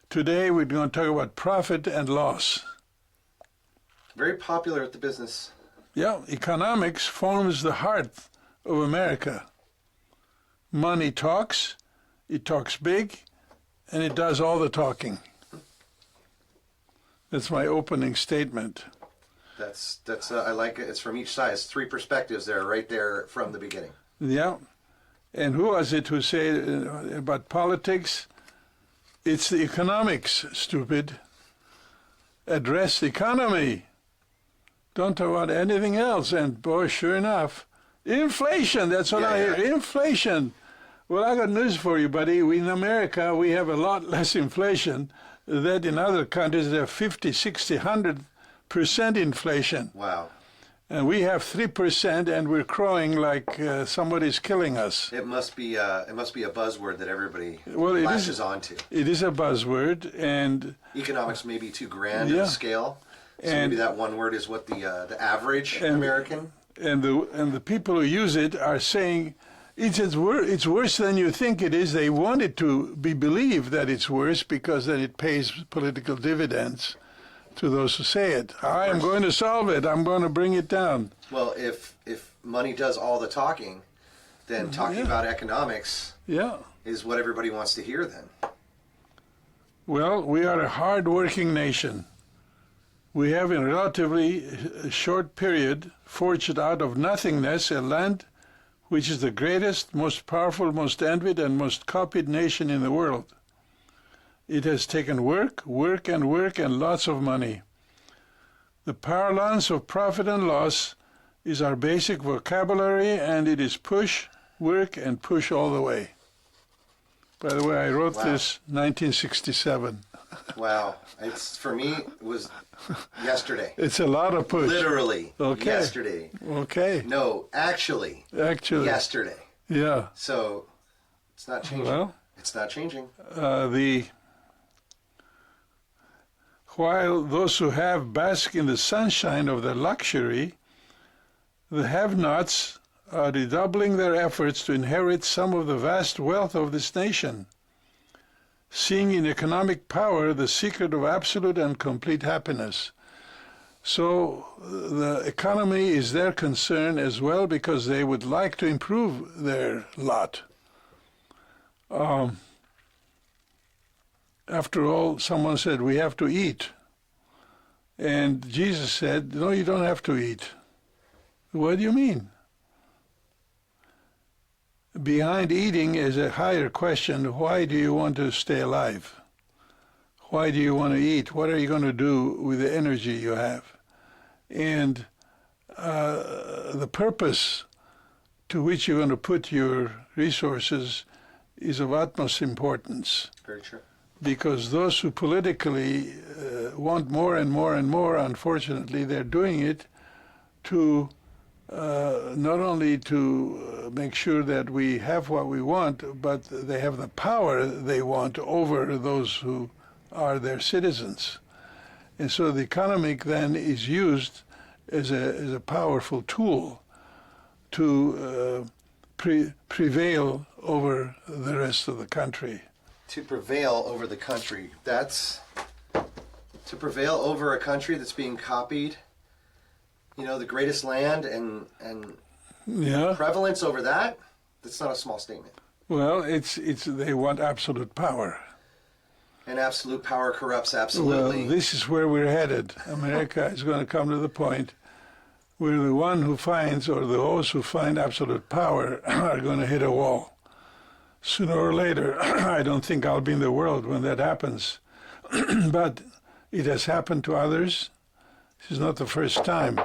Today we're going to talk about profit and loss. Very popular at the business. Yeah, economics forms the heart of America. Money talks, it talks big, and it does all the talking. That's my opening statement. That's I like it. It's from each side. It's three perspectives there, right there from the beginning. Yeah. And who was it who said about politics? It's the economics, stupid. Address the economy. Don't talk about anything else. And boy, sure enough, inflation, that's what I hear, inflation. Well, I got news for you, buddy. We, in America, we have a lot less inflation than in other countries. They have 50, 60, 100% inflation. Wow. And we have 3%, and we're crowing like somebody's killing us. It must be a buzzword that everybody latches onto. It is a buzzword, and economics may be too grand in scale. So maybe that one word is what the average American. And the people who use it are saying it's worse than you think it is. They want it to be believed that it's worse because then it pays political dividends to those who say it. I am going to solve it. I'm going to bring it down. Well, if money does all the talking, then talking about economics is what everybody wants to hear then. Well, we are a hard-working nation. We have in a relatively short period forged out of nothingness a land which is the greatest, most powerful, most envied, and most copied nation in the world. It has taken work, and lots of money. The parlance of profit and loss is our basic vocabulary, and it is push, work, and push all the way. By the way, I wrote this 1967. Wow. For me, it was yesterday. It's a lot of push. Literally. Okay. Yesterday. Okay. No, actually. Yesterday. Yeah. So, it's not changing. Well, it's not changing. While those who have bask in the sunshine of their luxury, the have-nots are redoubling their efforts to inherit some of the vast wealth of this nation, seeing in economic power the secret of absolute and complete happiness. So the economy is their concern as well because they would like to improve their lot. After all, someone said, we have to eat. And Jesus said, no, you don't have to eat. What do you mean? Behind eating is a higher question. Why do you want to stay alive? Why do you want to eat? What are you going to do with the energy you have? And the purpose to which you're going to put your resources is of utmost importance. Very true. Because those who politically want more and more and more, unfortunately, they're doing it to not only to make sure that we have what we want, but they have the power they want over those who are their citizens. And so the economic then is used as a powerful tool to prevail over the rest of the country. To prevail over the country. That's to prevail over a country that's being copied. You know, the greatest land and prevalence over that. That's not a small statement. Well, it's they want absolute power. And absolute power corrupts absolutely. Well, this is where we're headed. America is going to come to the point where the one who finds, or those who find absolute power are going to hit a wall. Sooner or later, I don't think I'll be in the world when that happens. But it has happened to others. This is not the first time.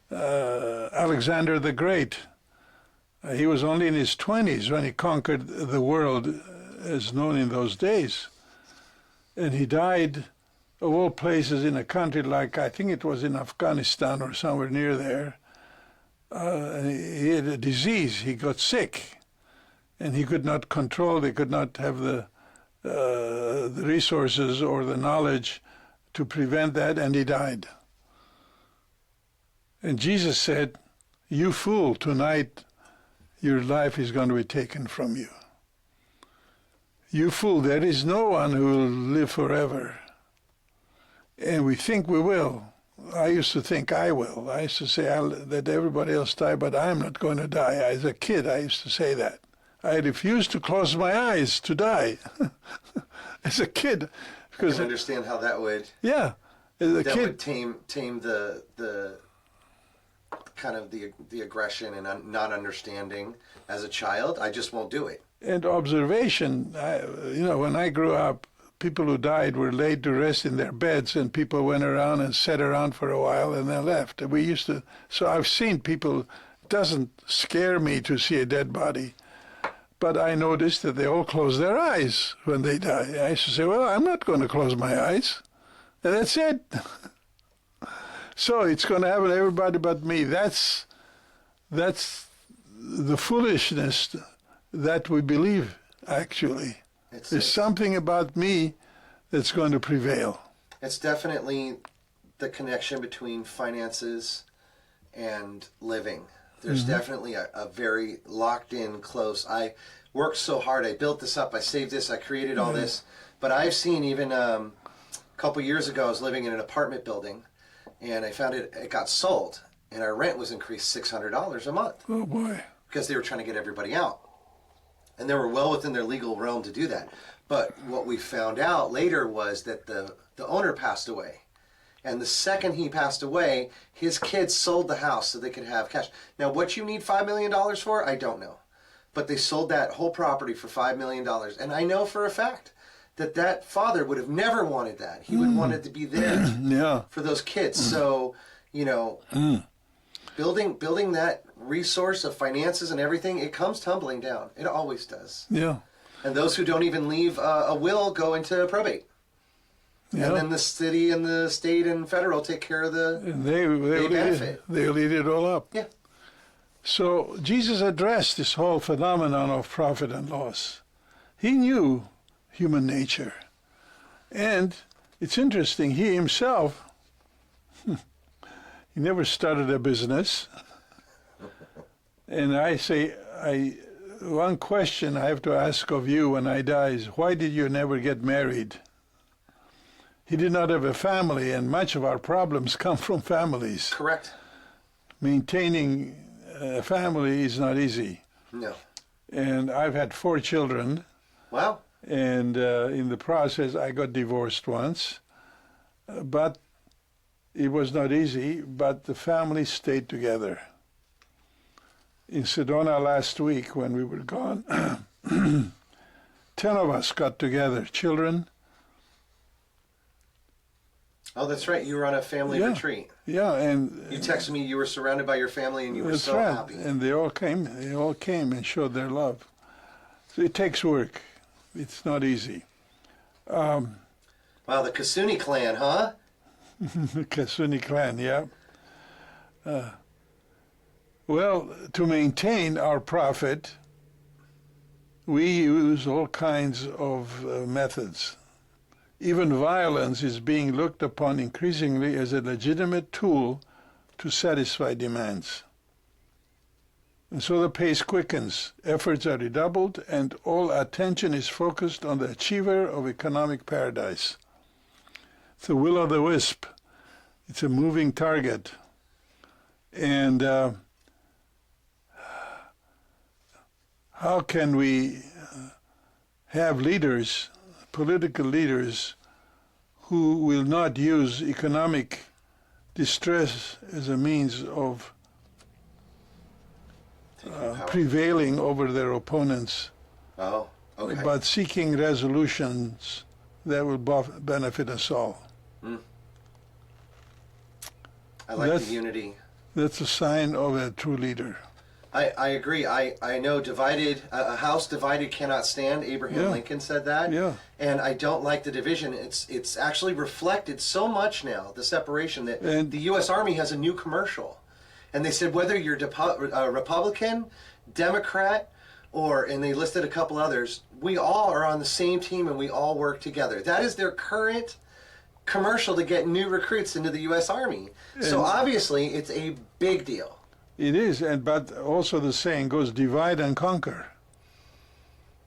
Alexander the Great, he was only in his 20s when he conquered the world as known in those days. And he died, of all places, in a country like, I think it was in Afghanistan or somewhere near there. He had a disease. He got sick. And he could not control, they could not have the resources or the knowledge to prevent that, and he died. And Jesus said, you fool, tonight your life is going to be taken from you. You fool, there is no one who will live forever. And we think we will. I used to think I will. I used to say that everybody else die, but I'm not going to die. As a kid, I used to say that. I refused to close my eyes to die. As a kid. Because I can understand how that would... Yeah. As a that kid, would tame the kind of the aggression and not understanding as a child. I just won't do it. And observation, when I grew up, people who died were laid to rest in their beds, and people went around and sat around for a while and then left. And we used to, so I've seen people, it doesn't scare me to see a dead body, but I noticed that they all close their eyes when they die. I used to say, well, I'm not going to close my eyes. And that's it. So it's going to happen to everybody but me. That's the foolishness that we believe, actually. There's something about me that's going to prevail. It's definitely the connection between finances and living. There's definitely a very locked in, close. I worked so hard. I built this up. I saved this. I created all this. But I've seen even a couple years ago, I was living in an apartment building, and I found it got sold, and our rent was increased $600 a month. Oh, boy. Because they were trying to get everybody out. And they were well within their legal realm to do that. But what we found out later was that the owner passed away. And the second he passed away, his kids sold the house so they could have cash. Now, what you need $5 million for, I don't know. But they sold that whole property for $5 million. And I know for a fact that father would have never wanted that. He would want it to be there for those kids. So, building that resource of finances and everything, it comes tumbling down. It always does. Yeah. And those who don't even leave a will go into probate. Yeah. And then the city and the state and federal take care of they benefit. They'll eat it all up. Yeah. So Jesus addressed this whole phenomenon of profit and loss. He knew human nature. And it's interesting, he himself, he never started a business. And I say, one question I have to ask of you when I die is, why did you never get married? He did not have a family, and much of our problems come from families. Correct. Maintaining a family is not easy. No. And I've had 4 children. Wow. And in the process, I got divorced once. But it was not easy, but the family stayed together. In Sedona last week, when we were gone, 10 of us got together, children. Oh, that's right. You were on a family retreat. Yeah, and you texted me you were surrounded by your family and you were so happy. And they all came and showed their love. So it takes work. It's not easy. Wow, the Kassouni clan, huh? The Kassouni clan, yeah. Well, to maintain our profit, we use all kinds of methods. Even violence is being looked upon increasingly as a legitimate tool to satisfy demands. And so the pace quickens, efforts are redoubled, and all attention is focused on the achiever of economic paradise. It's the will-o'-the-wisp. It's a moving target. And how can we have leaders, political leaders, who will not use economic distress as a means of prevailing over their opponents, but seeking resolutions that will benefit us all. I like the unity. That's a sign of a true leader. I agree. I know a house divided cannot stand. Abraham Lincoln said that. Yeah. And I don't like the division. It's actually reflected so much now, the separation, that the U.S. Army has a new commercial. And they said whether you're a Republican, Democrat, and they listed a couple others, we all are on the same team and we all work together. That is their current commercial to get new recruits into the U.S. Army. So obviously it's a big deal. It is, but also the saying goes, divide and conquer.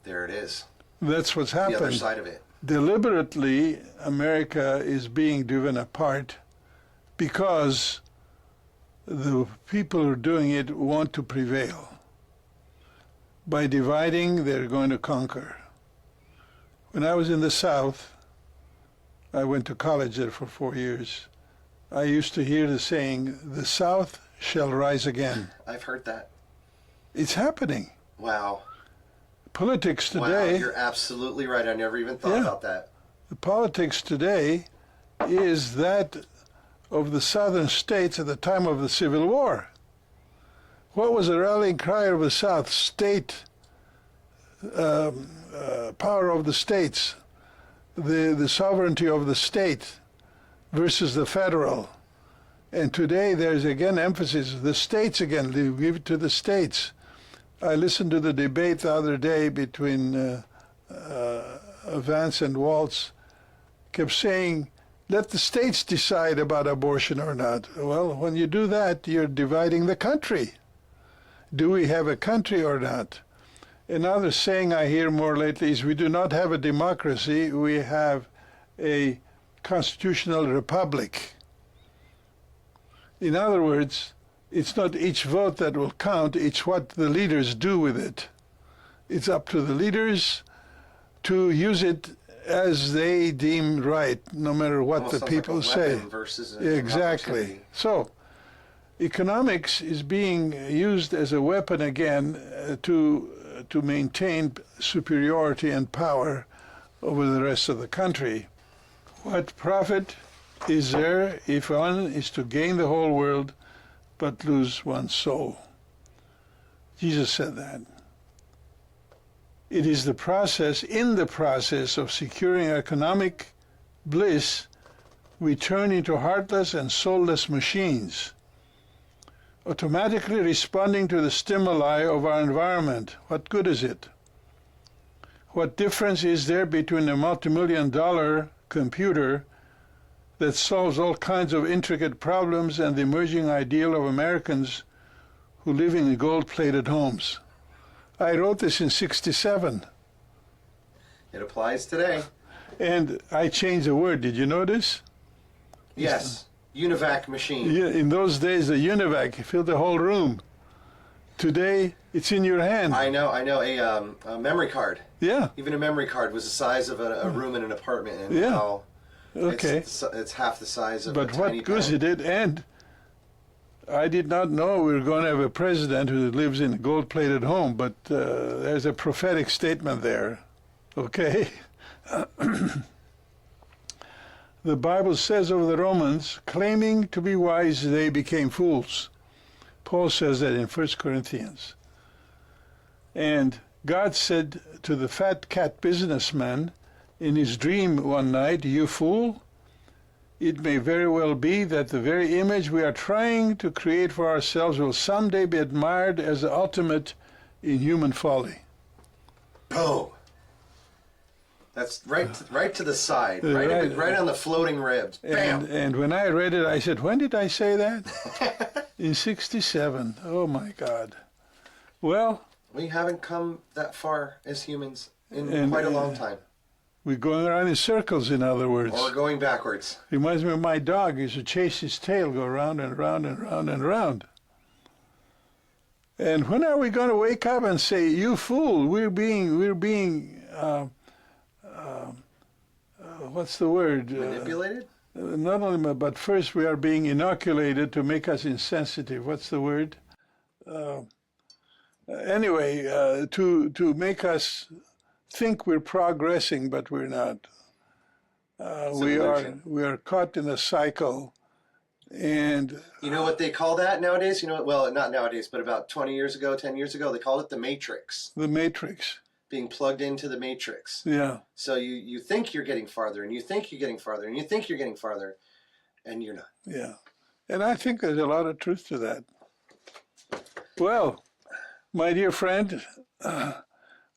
There it is. That's what's the other happened. side of it. Deliberately, America is being driven apart because the people who are doing it want to prevail. By dividing, they're going to conquer. When I was in the South, I went to college there for 4 years. I used to hear the saying, "The South shall rise again." I've heard that. It's happening. Wow. Politics Wow, today, you're absolutely right. I never even thought Yeah. about that. the politics today is that of the southern states at the time of the Civil War. What was the rallying cry of the South? State, power of the states, the sovereignty of the state versus the federal. And today there's again emphasis, the states again, they give it to the states. I listened to the debate the other day between Vance and Waltz, kept saying, let the states decide about abortion or not. Well, when you do that, you're dividing the country. Do we have a country or not? Another saying I hear more lately is we do not have a democracy, we have a constitutional republic. In other words, it's not each vote that will count, it's what the leaders do with it. It's up to the leaders to use it as they deem right, no matter what Almost the sounds like people a say. weapon versus an Exactly. opportunity. So, economics is being used as a weapon again to maintain superiority and power over the rest of the country. What profit is there if one is to gain the whole world but lose one's soul? Jesus said that. It is the process, in the process of securing economic bliss, we turn into heartless and soulless machines, automatically responding to the stimuli of our environment. What good is it? What difference is there between a multi-million-dollar computer that solves all kinds of intricate problems and the emerging ideal of Americans who live in gold-plated homes? I wrote this in '67. It applies today. And I changed the word. Did you notice? Yes. UNIVAC machine. Yeah, in those days, the UNIVAC filled the whole room. Today, it's in your hand. I know. A memory card. Yeah. Even a memory card was the size of a room in an apartment. And Yeah. now Okay. it's half the size of But a tiny what good pen. it did, and I did not know we were going to have a president who lives in a gold-plated home, but there's a prophetic statement there. Okay? The Bible says of the Romans, claiming to be wise, they became fools. Paul says that in 1 Corinthians. And God said to the fat cat businessman in his dream one night, "You fool, it may very well be that the very image we are trying to create for ourselves will someday be admired as the ultimate in human folly." Boom. That's right to the side, Right. right on the floating ribs. Bam. And when I read it, I said, when did I say that? In '67. Oh, my God. Well, We haven't come that far as humans in And- quite a long time. we're going around in circles, in other words. Or going backwards. Reminds me of my dog. He used to chase his tail, go round and round and round and round. And when are we going to wake up and say, "You fool, we're being what's the word? Manipulated? Not only, but first we are being inoculated to make us insensitive. What's the word? Anyway, to make us think we're progressing, but we're not. It's an We illusion. are caught in a cycle, and You know what they call that nowadays? You know what? Well, not nowadays, but about 20 years ago, 10 years ago, they called it the Matrix. the Matrix. Being plugged into the Matrix. Yeah. So you think you're getting farther, and you think you're getting farther, and you think you're getting farther, and you're not. Yeah, and I think there's a lot of truth to that. Well, my dear friend,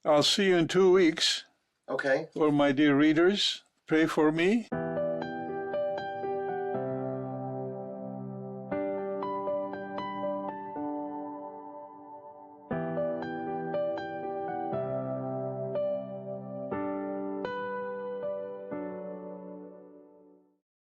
I'll see you in 2 weeks. Okay. Or my dear readers, pray for me.